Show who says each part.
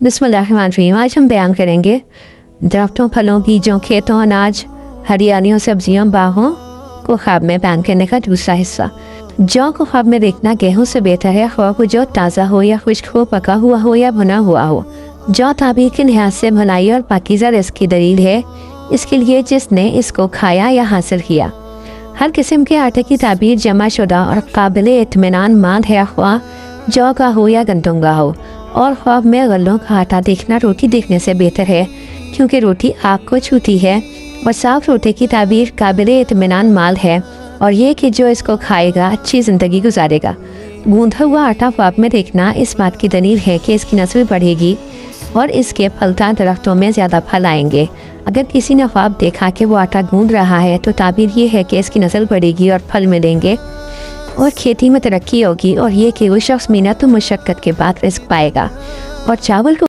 Speaker 1: बिस्मिल्लाहिर्रहमानिर्रहीम। आज हम बयान करेंगे दरख्तों, फलों, बीजों, खेतों, अनाज, हरियालियों, सब्जियों, बाहों को ख्वाब में बयान करने का दूसरा हिस्सा। जौ को ख्वाब में देखना गेहूं से बेहतर है, ख्वाब को जौ ताज़ा हो या खुश्क हो, पका हुआ हो या भुना हुआ हो। जौ ताबीर के लिहाज से भलाई और पाकीज़ा रिज़्क़ की दलील है, इसके लिए जिसने इसको खाया या हासिल किया। हर किस्म के आटे की ताबीर जमा शुदा और काबिल इत्मीनान माल है, ख्वाह जौ का हो या गंदम का हो। और ख्वाब में गल्लों का आटा देखना रोटी देखने से बेहतर है, क्योंकि रोटी आग को छूती है और साफ रोटी की ताबीर काबिल इत्मीनान माल है, और ये कि जो इसको खाएगा अच्छी ज़िंदगी गुजारेगा। गूंधा हुआ आटा ख्वाब में देखना इस बात की दलील है कि इसकी नस्ल बढ़ेगी और इसके फलदार दरख्तों में ज़्यादा फल आएंगे। अगर किसी ने ख्वाब देखा कि वो आटा गूंद रहा है तो ताबीर ये है कि इसकी नस्ल बढ़ेगी और फल मिलेंगे और खेती में तरक्की होगी, और ये कि वो शख्स मेहनत और मुशक्क़त के बाद रिज़्क़ पाएगा। और चावल को